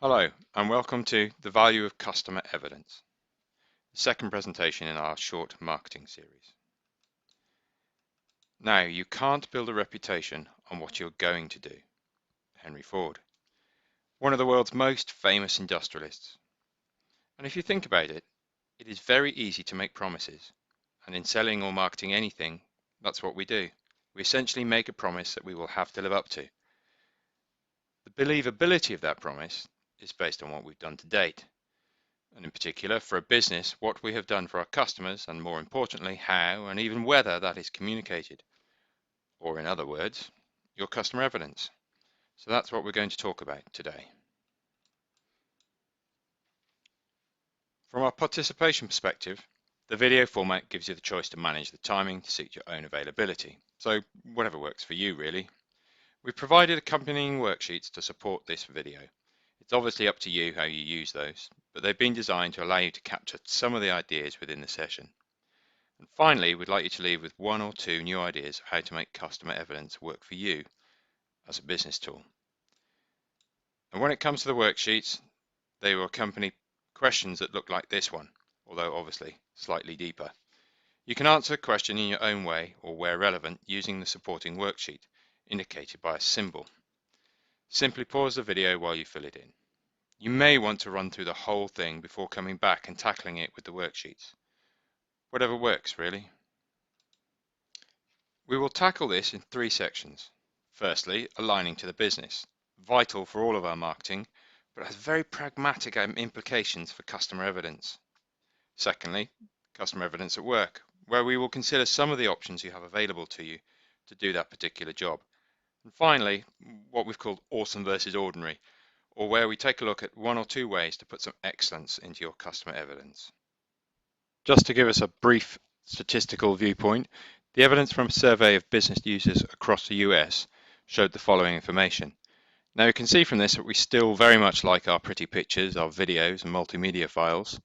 Hello, and welcome to The Value of Customer Evidence, the second presentation in our short marketing series. Now, you can't build a reputation on what you're going to do. Henry Ford, one of the world's most famous industrialists. And if you think about it, it is very easy to make promises. And in selling or marketing anything, that's what we do. We essentially make a promise that we will have to live up to. The believability of that promise is based on what we've done to date. And in particular, for a business, what we have done for our customers, and more importantly, how and even whether that is communicated. Or in other words, your customer evidence. So that's what we're going to talk about today. From our participation perspective, the video format gives you the choice to manage the timing to suit your own availability. So whatever works for you, really. We've provided accompanying worksheets to support this video. It's obviously up to you how you use those, but they've been designed to allow you to capture some of the ideas within the session. And finally, we'd like you to leave with one or two new ideas of how to make customer evidence work for you as a business tool. And when it comes to the worksheets, they will accompany questions that look like this one, although obviously slightly deeper. You can answer a question in your own way or where relevant using the supporting worksheet, indicated by a symbol. Simply pause the video while you fill it in. You may want to run through the whole thing before coming back and tackling it with the worksheets. Whatever works, really. We will tackle this in three sections. Firstly, aligning to the business, vital for all of our marketing, but has very pragmatic implications for customer evidence. Secondly, customer evidence at work, where we will consider some of the options you have available to you to do that particular job. And finally, what we've called awesome versus ordinary, or where we take a look at one or two ways to put some excellence into your customer evidence. Just to give us a brief statistical viewpoint, the evidence from a survey of business users across the US showed the following information. Now you can see from this that we still very much like our pretty pictures, our videos and multimedia files.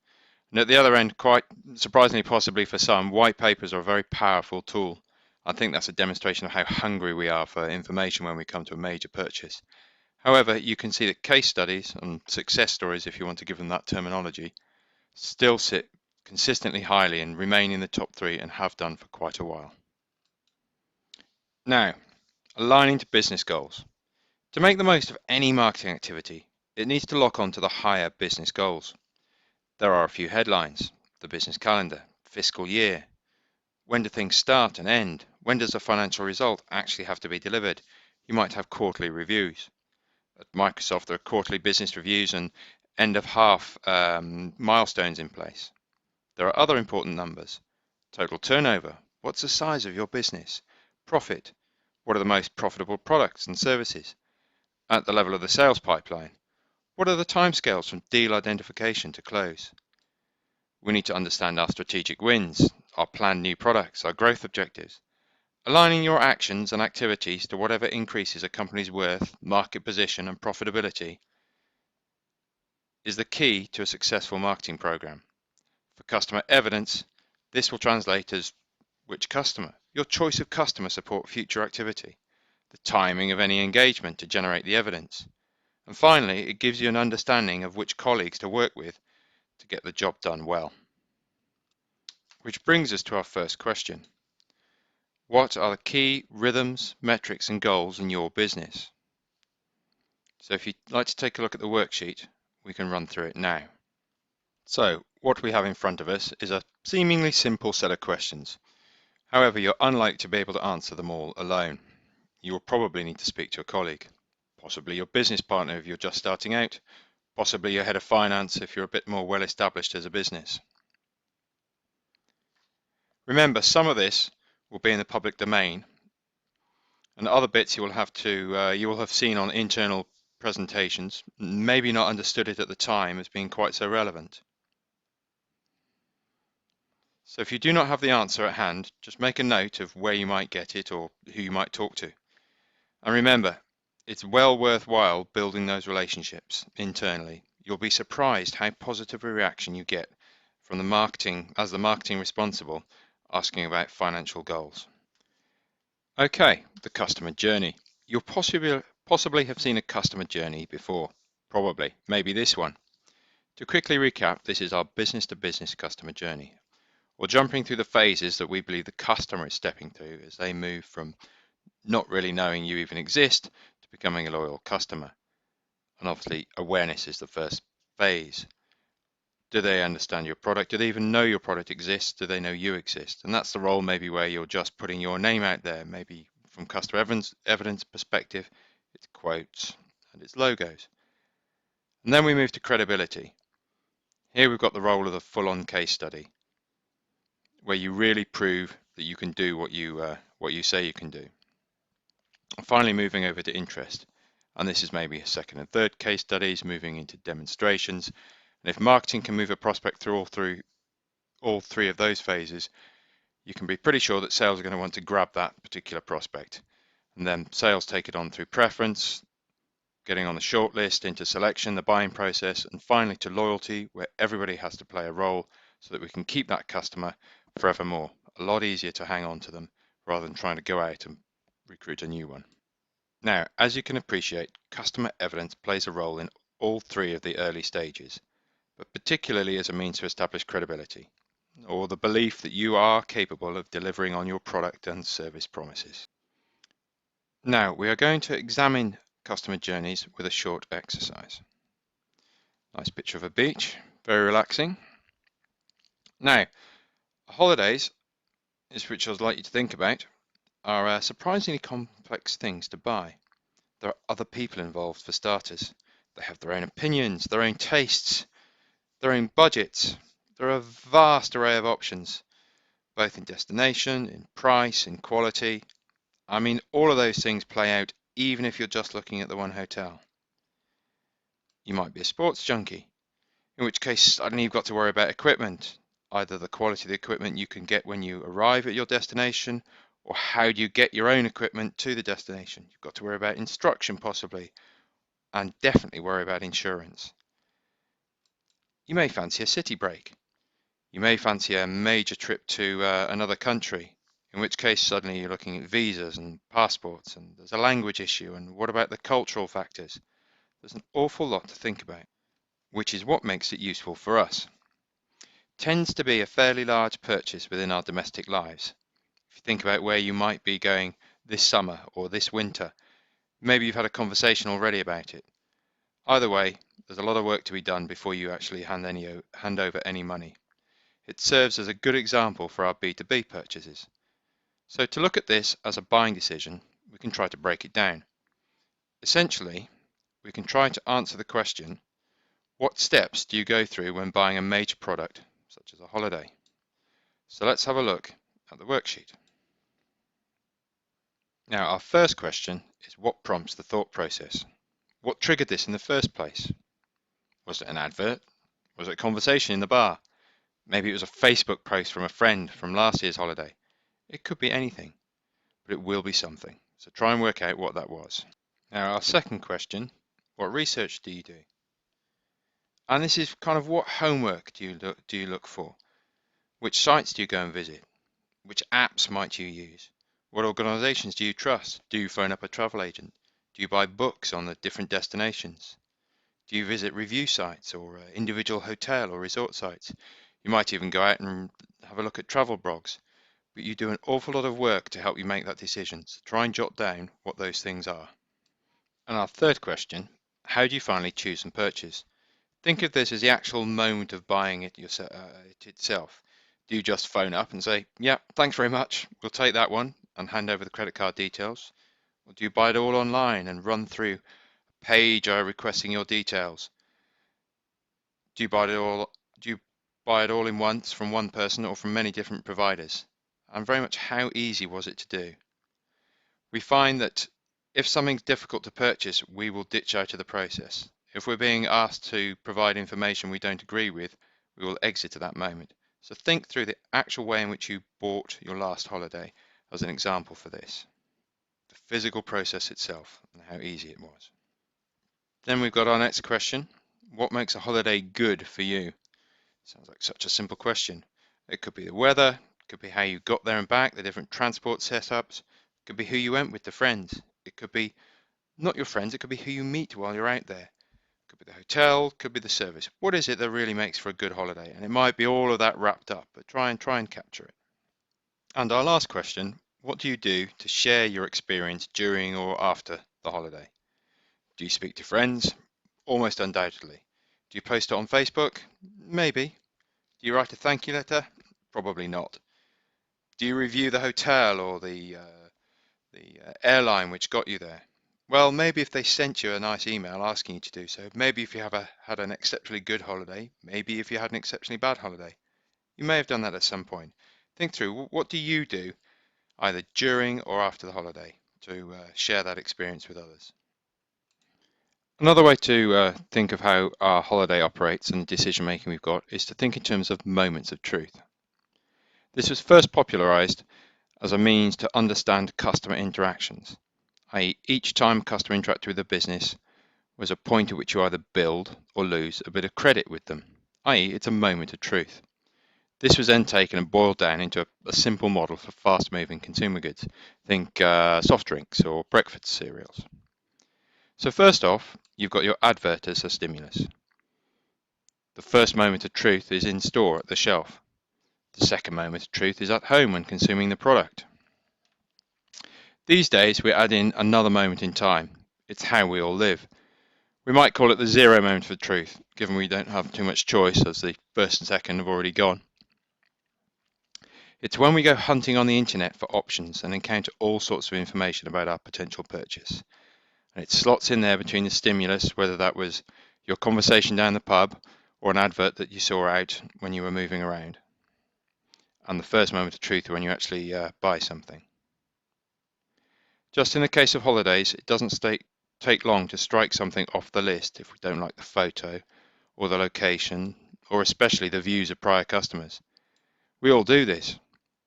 And at the other end, quite surprisingly possibly for some, white papers are a very powerful tool. I think that's a demonstration of how hungry we are for information when we come to a major purchase. However, you can see that case studies and success stories, if you want to give them that terminology, still sit consistently highly and remain in the top three and have done for quite a while. Now, aligning to business goals. To make the most of any marketing activity, it needs to lock on to the higher business goals. There are a few headlines: the business calendar, fiscal year, when do things start and end, when does a financial result actually have to be delivered. You might have quarterly reviews. At Microsoft, there are quarterly business reviews and end of half milestones in place. There are other important numbers: total turnover, what's the size of your business, profit, what are the most profitable products and services, at the level of the sales pipeline, what are the timescales from deal identification to close. We need to understand our strategic wins, our planned new products, our growth objectives. Aligning your actions and activities to whatever increases a company's worth, market position and profitability is the key to a successful marketing program. For customer evidence, this will translate as which customer, your choice of customer support future activity, the timing of any engagement to generate the evidence, and finally, it gives you an understanding of which colleagues to work with to get the job done well. Which brings us to our first question. What are the key rhythms, metrics and goals in your business? So if you'd like to take a look at the worksheet, we can run through it now. So what we have in front of us is a seemingly simple set of questions. However, you're unlikely to be able to answer them all alone. You will probably need to speak to a colleague, possibly your business partner if you're just starting out, possibly your head of finance if you're a bit more well established as a business. Remember, some of this will be in the public domain, and other bits you will have seen on internal presentations, maybe not understood it at the time as being quite so relevant. So if you do not have the answer at hand, just make a note of where you might get it or who you might talk to. And remember, it's well worthwhile building those relationships internally. You'll be surprised how positive a reaction you get from the marketing responsible asking about financial goals. Okay, the customer journey. You'll possibly have seen a customer journey before. Probably, maybe this one. To quickly recap, this is our business-to-business customer journey. We're jumping through the phases that we believe the customer is stepping through as they move from not really knowing you even exist to becoming a loyal customer. And obviously, awareness is the first phase. Do they understand your product? Do they even know your product exists? Do they know you exist? And that's the role maybe where you're just putting your name out there. Maybe from customer evidence perspective, it's quotes and it's logos. And then we move to credibility. Here we've got the role of the full-on case study, where you really prove that you can do what you say you can do. And finally, moving over to interest. And this is maybe a second and third case studies, moving into demonstrations. And if marketing can move a prospect through all three of those phases, you can be pretty sure that sales are going to want to grab that particular prospect. And then sales take it on through preference, getting on the shortlist, into selection, the buying process, and finally to loyalty, where everybody has to play a role so that we can keep that customer forevermore. A lot easier to hang on to them rather than trying to go out and recruit a new one. Now, as you can appreciate, customer evidence plays a role in all three of the early stages, but particularly as a means to establish credibility, or the belief that you are capable of delivering on your product and service promises. Now, we are going to examine customer journeys with a short exercise. Nice picture of a beach, very relaxing. Now, holidays, which I'd like you to think about, are surprisingly complex things to buy. There are other people involved for starters. They have their own opinions, their own tastes, their own budgets. There are a vast array of options, both in destination, in price, in quality. I mean, all of those things play out even if you're just looking at the one hotel. You might be a sports junkie, in which case suddenly you've got to worry about equipment, either the quality of the equipment you can get when you arrive at your destination, or how do you get your own equipment to the destination. You've got to worry about instruction possibly, and definitely worry about insurance. You may fancy a city break. You may fancy a major trip to another country, in which case suddenly you're looking at visas and passports, and there's a language issue, and what about the cultural factors? There's an awful lot to think about, which is what makes it useful for us. Tends to be a fairly large purchase within our domestic lives. If you think about where you might be going this summer or this winter, maybe you've had a conversation already about it. Either way, there's a lot of work to be done before you actually hand over any money. It serves as a good example for our B2B purchases. So to look at this as a buying decision, we can try to break it down. Essentially, we can try to answer the question, what steps do you go through when buying a major product, such as a holiday? So let's have a look at the worksheet. Now, our first question is what prompts the thought process? What triggered this in the first place? Was it an advert? Was it a conversation in the bar? Maybe it was a Facebook post from a friend from last year's holiday. It could be anything, but it will be something. So try and work out what that was. Now, our second question, what research do you do? And this is kind of what homework do you look for? Which sites do you go and visit? Which apps might you use? What organizations do you trust? Do you phone up a travel agent? Do you buy books on the different destinations? Do you visit review sites or individual hotel or resort sites? You might even go out and have a look at travel blogs, but you do an awful lot of work to help you make that decision. So try and jot down what those things are. And our third question, how do you finally choose and purchase? Think of this as the actual moment of buying it itself. Do you just phone up and say, yeah, thanks very much, we'll take that one, and hand over the credit card details? Or do you buy it all online and run through a page requesting your details? Do you buy it all in once from one person or from many different providers? And very much how easy was it to do? We find that if something's difficult to purchase, we will ditch out of the process. If we're being asked to provide information we don't agree with, we will exit at that moment. So think through the actual way in which you bought your last holiday as an example for this. The physical process itself and how easy it was. Then we've got our next question. What makes a holiday good for you? Sounds like such a simple question. It could be the weather, it could be how you got there and back, the different transport setups, it could be who you went with, the friends. It could be not your friends, it could be who you meet while you're out there. could be the hotel, could be the service. What is it that really makes for a good holiday? And it might be all of that wrapped up, but try and capture it. And our last question, what do you do to share your experience during or after the holiday? Do you speak to friends? Almost undoubtedly. Do you post it on Facebook? Maybe. Do you write a thank you letter? Probably not. Do you review the hotel or the airline which got you there? Well, maybe if they sent you a nice email asking you to do so, maybe if you had an exceptionally good holiday, maybe if you had an exceptionally bad holiday. You may have done that at some point. Think through, what do you do either during or after the holiday to share that experience with others? Another way to think of how our holiday operates and the decision making we've got is to think in terms of moments of truth. This was first popularized as a means to understand customer interactions, i.e. each time a customer interacted with a business was a point at which you either build or lose a bit of credit with them, i.e. it's a moment of truth. This was then taken and boiled down into a simple model for fast-moving consumer goods. Think soft drinks or breakfast cereals. So first off, you've got your advert as a stimulus. The first moment of truth is in store at the shelf. The second moment of truth is at home when consuming the product. These days, we add in another moment in time. It's how we all live. We might call it the zero moment of truth, given we don't have too much choice as the first and second have already gone. It's when we go hunting on the internet for options and encounter all sorts of information about our potential purchase. And it slots in there between the stimulus, whether that was your conversation down the pub or an advert that you saw out when you were moving around, and the first moment of truth when you actually buy something. Just in the case of holidays, it doesn't take long to strike something off the list if we don't like the photo or the location, or especially the views of prior customers. We all do this.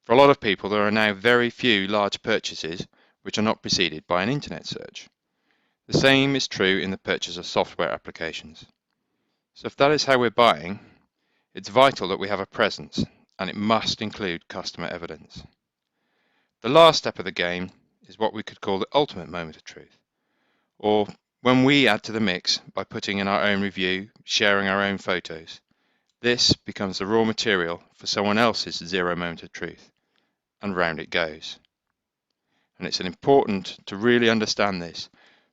For a lot of people, there are now very few large purchases which are not preceded by an internet search. The same is true in the purchase of software applications. So if that is how we're buying, it's vital that we have a presence, and it must include customer evidence. The last step of the game is what we could call the ultimate moment of truth, or when we add to the mix by putting in our own review, sharing our own photos. This becomes the raw material for someone else's zero moment of truth, and round it goes. And it's important to really understand this.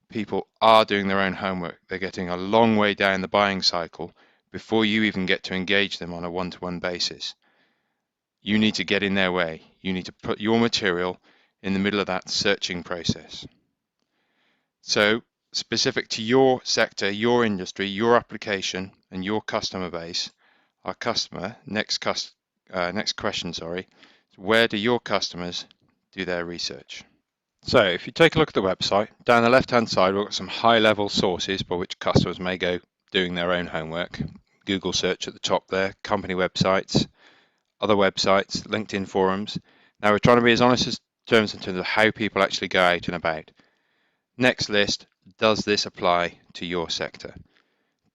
People are doing their own homework. They're getting a long way down the buying cycle before you even get to engage them on a one-to-one basis. You need to get in their way. You need to put your material in the middle of that searching process. So, specific to your sector, your industry, your application, and your customer base, our customer, next question, where do your customers do their research? So if you take a look at the website, down the left-hand side, we've got some high-level sources by which customers may go doing their own homework. Google search at the top there, company websites, other websites, LinkedIn forums. Now we're trying to be as honest as terms in terms of how people actually go out and about. Next list, does this apply to your sector?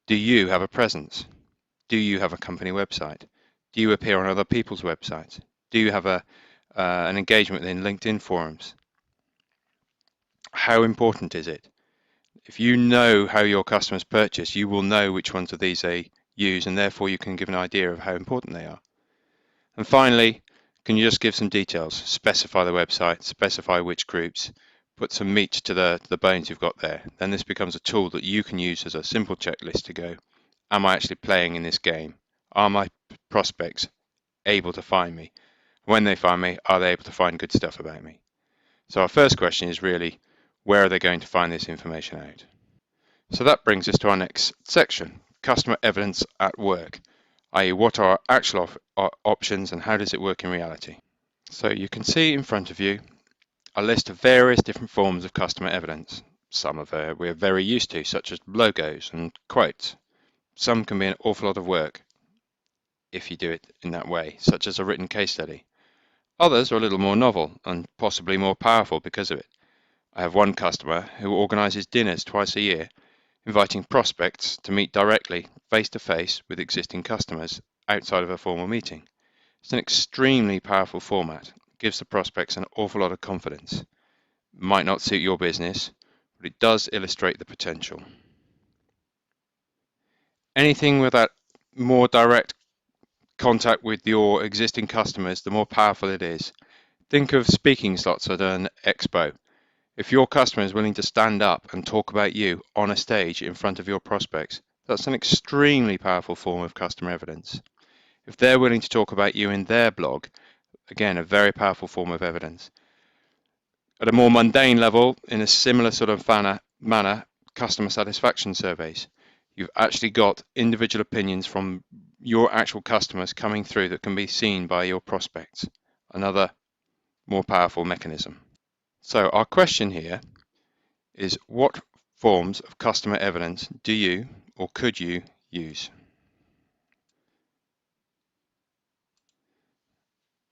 Do you have a presence? Do you have a company website? Do you appear on other people's websites? Do you have an engagement in LinkedIn forums? How important is it? If you know how your customers purchase, you will know which ones of these they use, and therefore you can give an idea of how important they are. And finally, can you just give some details? Specify the website, specify which groups, put some meat to the bones you've got there. Then this becomes a tool that you can use as a simple checklist to go, am I actually playing in this game? Are my prospects able to find me? When they find me, are they able to find good stuff about me? So our first question is really, where are they going to find this information out? So that brings us to our next section, customer evidence at work, i.e. what are our actual options and how does it work in reality? So you can see in front of you a list of various different forms of customer evidence. Some of we're very used to, such as logos and quotes. Some can be an awful lot of work if you do it in that way, such as a written case study. Others are a little more novel and possibly more powerful because of it. I have one customer who organises dinners twice a year, inviting prospects to meet directly, face-to-face, with existing customers outside of a formal meeting. It's an extremely powerful format. It gives the prospects an awful lot of confidence. It might not suit your business, but it does illustrate the potential. Anything with that more direct contact with your existing customers, the more powerful it is. Think of speaking slots at an expo. If your customer is willing to stand up and talk about you on a stage in front of your prospects, that's an extremely powerful form of customer evidence. If they're willing to talk about you in their blog, again, a very powerful form of evidence. At a more mundane level, in a similar sort of manner, customer satisfaction surveys. You've actually got individual opinions from your actual customers coming through that can be seen by your prospects. Another more powerful mechanism. So our question here is, what forms of customer evidence do you or could you use?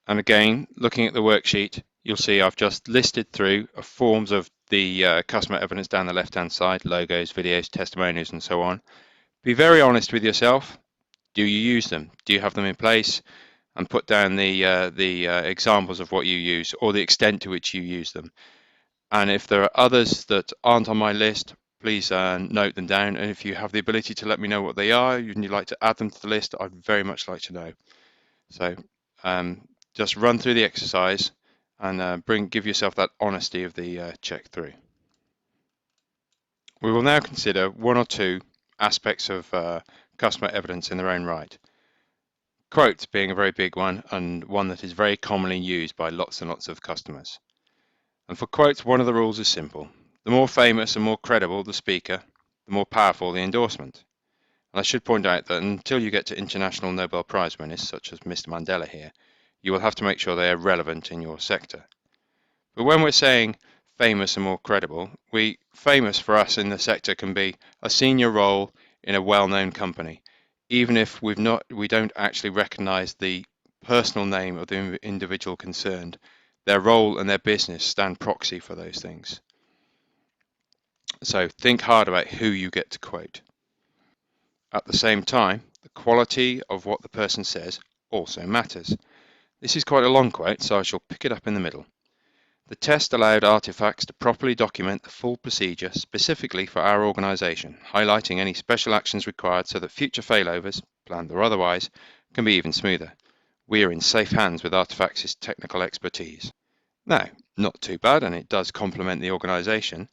And again, looking at the worksheet, you'll see I've just listed through forms of the customer evidence down the left-hand side: logos, videos, testimonials, and so on. Be very honest with yourself. Do you use them? Do you have them in place? And put down the examples of what you use or the extent to which you use them. And if there are others that aren't on my list, please note them down. And if you have the ability to let me know what they are and you'd like to add them to the list, I'd very much like to know. So just run through the exercise and give yourself that honesty of the check through. We will now consider one or two aspects of customer evidence in their own right. Quotes being a very big one, and one that is very commonly used by lots and lots of customers. And for quotes, one of the rules is simple. The more famous and more credible the speaker, the more powerful the endorsement. And I should point out that until you get to international Nobel Prize winners, such as Mr. Mandela here, you will have to make sure they are relevant in your sector. But when we're saying famous and more credible, famous for us in the sector can be a senior role in a well-known company, even if we don't actually recognize the personal name of the individual concerned. Their role and their business stand proxy for those things. So think hard about who you get to quote. At the same time, the quality of what the person says also matters. This is quite a long quote, so I shall pick it up in the middle. The test allowed artifacts to properly document the full procedure specifically for our organisation, highlighting any special actions required so that future failovers, planned or otherwise, can be even smoother. We are in safe hands with Artifacts' technical expertise. Now, not too bad, and it does complement the organisation.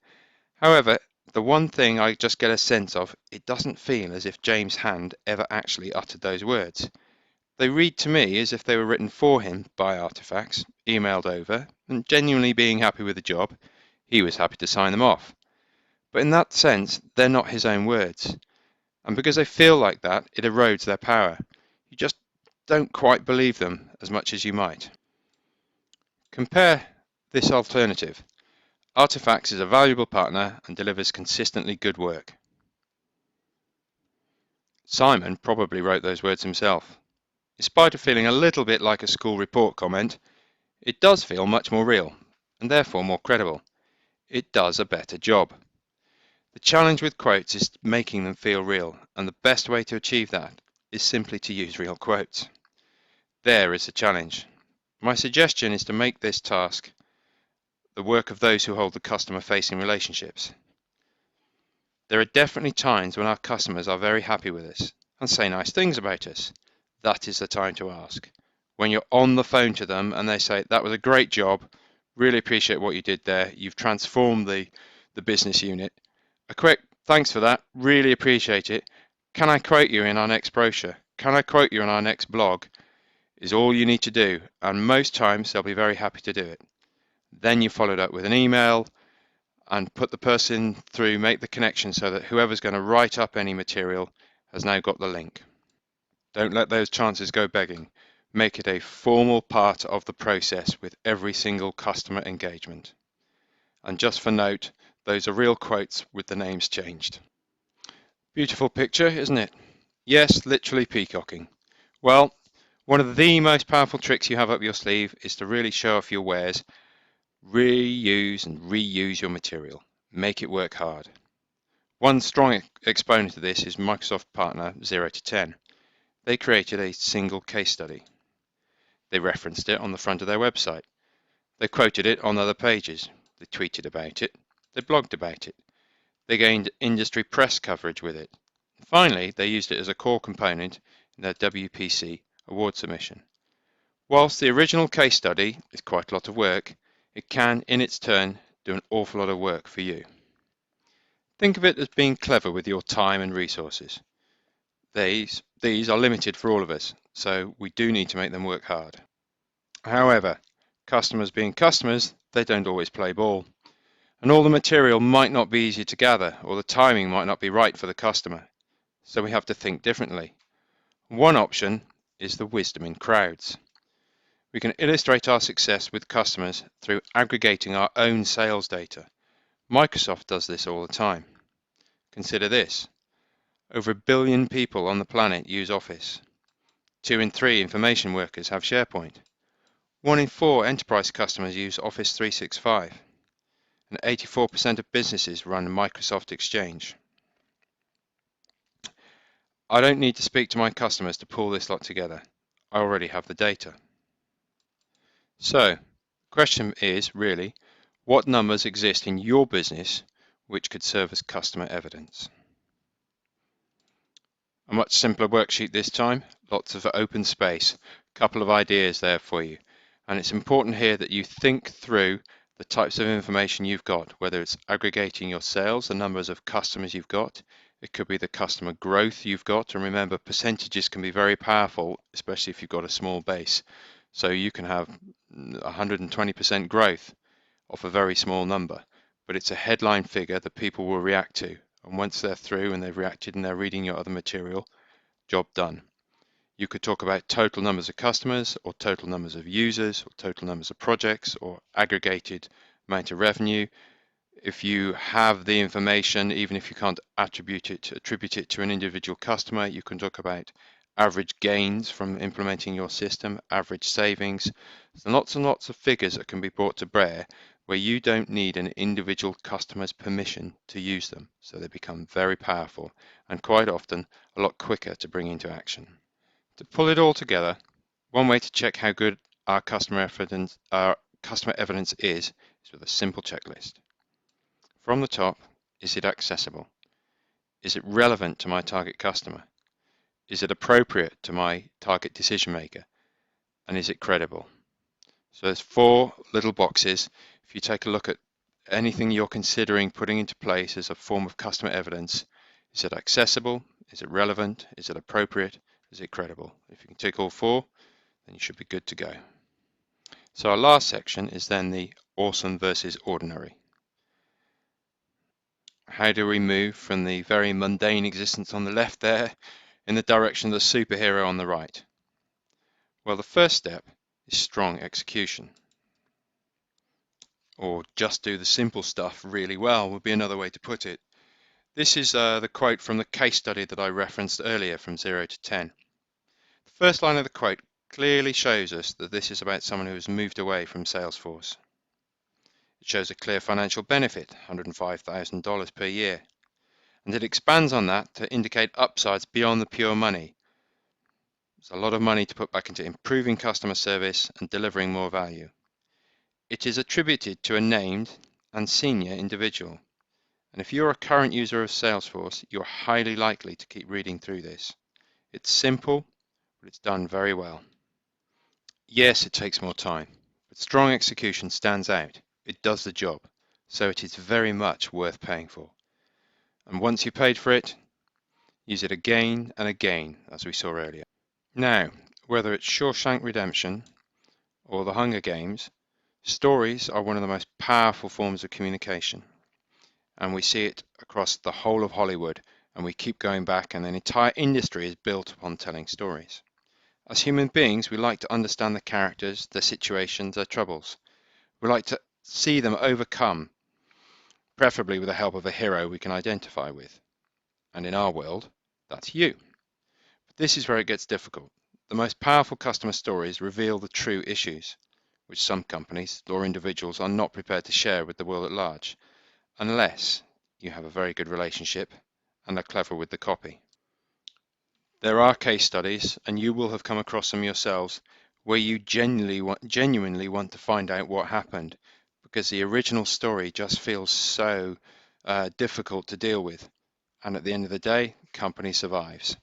However, the one thing I just get a sense of, it doesn't feel as if James Hand ever actually uttered those words. They read to me as if they were written for him by Artifacts, emailed over, and genuinely being happy with the job, he was happy to sign them off. But in that sense, they're not his own words. And because they feel like that, it erodes their power. You just don't quite believe them as much as you might. Compare this alternative. Artifacts is a valuable partner and delivers consistently good work. Simon probably wrote those words himself. In spite of feeling a little bit like a school report comment, it does feel much more real, and therefore more credible. It does a better job. The challenge with quotes is making them feel real, and the best way to achieve that is simply to use real quotes. There is the challenge. My suggestion is to make this task the work of those who hold the customer-facing relationships. There are definitely times when our customers are very happy with us and say nice things about us. That is the time to ask. When you're on the phone to them and they say, "That was a great job, really appreciate what you did there, you've transformed the business unit. A quick thanks for that, really appreciate it. Can I quote you in our next brochure? Can I quote you in our next blog?" is all you need to do, and most times they'll be very happy to do it. Then you follow it up with an email and put the person through, make the connection so that whoever's going to write up any material has now got the link. Don't let those chances go begging. Make it a formal part of the process with every single customer engagement. And just for note, those are real quotes with the names changed. Beautiful picture, isn't it? Yes, literally peacocking. Well, one of the most powerful tricks you have up your sleeve is to really show off your wares. Reuse and reuse your material. Make it work hard. One strong exponent of this is Microsoft partner 0 to 10. They created a single case study. They referenced it on the front of their website. They quoted it on other pages. They tweeted about it. They blogged about it. They gained industry press coverage with it. Finally, they used it as a core component in their WPC award submission. Whilst the original case study is quite a lot of work, it can, in its turn, do an awful lot of work for you. Think of it as being clever with your time and resources. These are limited for all of us, so we do need to make them work hard. However, customers being customers, they don't always play ball. And all the material might not be easy to gather, or the timing might not be right for the customer. So we have to think differently. One option is the wisdom in crowds. We can illustrate our success with customers through aggregating our own sales data. Microsoft does this all the time. Consider this. Over 1 billion people on the planet use Office. 2 in 3 information workers have SharePoint. 1 in 4 enterprise customers use Office 365. And 84% of businesses run Microsoft Exchange. I don't need to speak to my customers to pull this lot together. I already have the data. So, the question is really, what numbers exist in your business which could serve as customer evidence? A much simpler worksheet this time, lots of open space, a couple of ideas there for you. And it's important here that you think through the types of information you've got, whether it's aggregating your sales, the numbers of customers you've got, it could be the customer growth you've got, and remember percentages can be very powerful, especially if you've got a small base. So you can have 120% growth off a very small number, but it's a headline figure that people will react to. And once they're through and they've reacted and they're reading your other material, job done. You could talk about total numbers of customers or total numbers of users or total numbers of projects or aggregated amount of revenue. If you have the information, even if you can't attribute it to an individual customer, you can talk about average gains from implementing your system, average savings. There's lots and lots of figures that can be brought to bear where you don't need an individual customer's permission to use them. So they become very powerful and quite often a lot quicker to bring into action. To pull it all together, one way to check how good our customer evidence is with a simple checklist. From the top, is it accessible? Is it relevant to my target customer? Is it appropriate to my target decision maker? And is it credible? So there's 4 little boxes. If you take a look at anything you're considering putting into place as a form of customer evidence, is it accessible? Is it relevant? Is it appropriate? Is it credible? If you can tick all 4, then you should be good to go. So our last section is then the awesome versus ordinary. How do we move from the very mundane existence on the left there in the direction of the superhero on the right? Well, the first step is strong execution. Or just do the simple stuff really well would be another way to put it. This is the quote from the case study that I referenced earlier from 0 to 10. The first line of the quote clearly shows us that this is about someone who has moved away from Salesforce. It shows a clear financial benefit, $105,000 per year. And it expands on that to indicate upsides beyond the pure money. There's a lot of money to put back into improving customer service and delivering more value. It is attributed to a named and senior individual. And if you're a current user of Salesforce, you're highly likely to keep reading through this. It's simple, but it's done very well. Yes, it takes more time, but strong execution stands out. It does the job, so it is very much worth paying for. And once you've paid for it, use it again and again, as we saw earlier. Now, whether it's Shawshank Redemption or the Hunger Games, stories are one of the most powerful forms of communication. And we see it across the whole of Hollywood, and we keep going back, and an entire industry is built upon telling stories. As human beings, we like to understand the characters, their situations, their troubles. We like to see them overcome, preferably with the help of a hero we can identify with. And in our world, that's you. But this is where it gets difficult. The most powerful customer stories reveal the true issues, which some companies or individuals are not prepared to share with the world at large, unless you have a very good relationship and are clever with the copy. There are case studies, and you will have come across them yourselves, where you genuinely want to find out what happened, because the original story just feels so difficult to deal with. And at the end of the day, the company survives.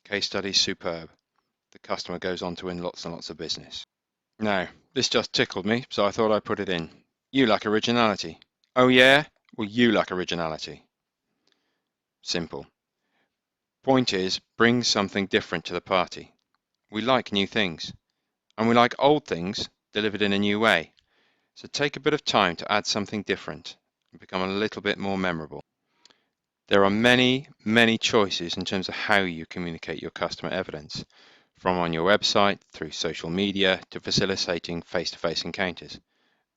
Case study superb. The customer goes on to win lots and lots of business. Now, this just tickled me, so I thought I'd put it in. You lack originality. Oh yeah? Well, you lack originality. Simple. Point is, bring something different to the party. We like new things, and we like old things delivered in a new way. So take a bit of time to add something different and become a little bit more memorable. There are many, many choices in terms of how you communicate your customer evidence, from on your website, through social media, to facilitating face-to-face encounters.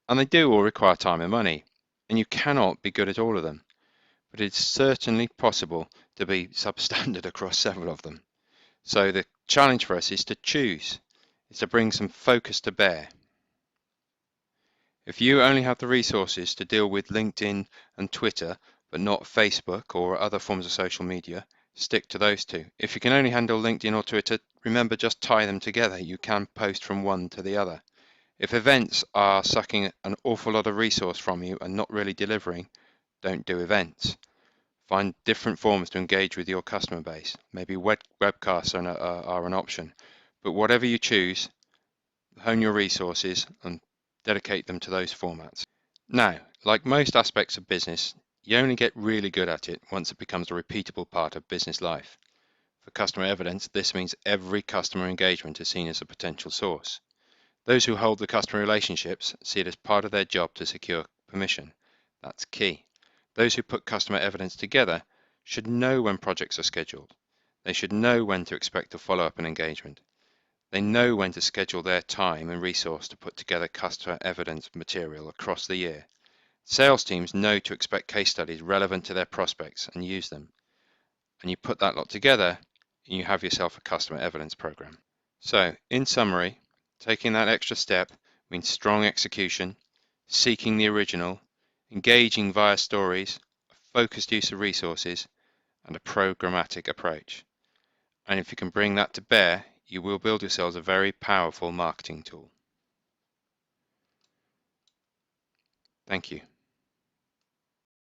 And they do all require time and money, and you cannot be good at all of them. But it's certainly possible to be substandard across several of them. So the challenge for us is to choose, is to bring some focus to bear. If you only have the resources to deal with LinkedIn and Twitter, but not Facebook or other forms of social media, stick to those two. If you can only handle LinkedIn or Twitter, remember, just tie them together. You can post from one to the other. If events are sucking an awful lot of resource from you and not really delivering, don't do events. Find different forms to engage with your customer base. Maybe webcasts are an option. But whatever you choose, hone your resources and dedicate them to those formats. Now, like most aspects of business, you only get really good at it once it becomes a repeatable part of business life. For customer evidence, this means every customer engagement is seen as a potential source. Those who hold the customer relationships see it as part of their job to secure permission. That's key. Those who put customer evidence together should know when projects are scheduled. They should know when to expect a follow-up and engagement. They know when to schedule their time and resource to put together customer evidence material across the year. Sales teams know to expect case studies relevant to their prospects and use them. And you put that lot together, and you have yourself a customer evidence program. So, in summary, taking that extra step means strong execution, seeking the original, engaging via stories, a focused use of resources, and a programmatic approach. And if you can bring that to bear, you will build yourselves a very powerful marketing tool. Thank you.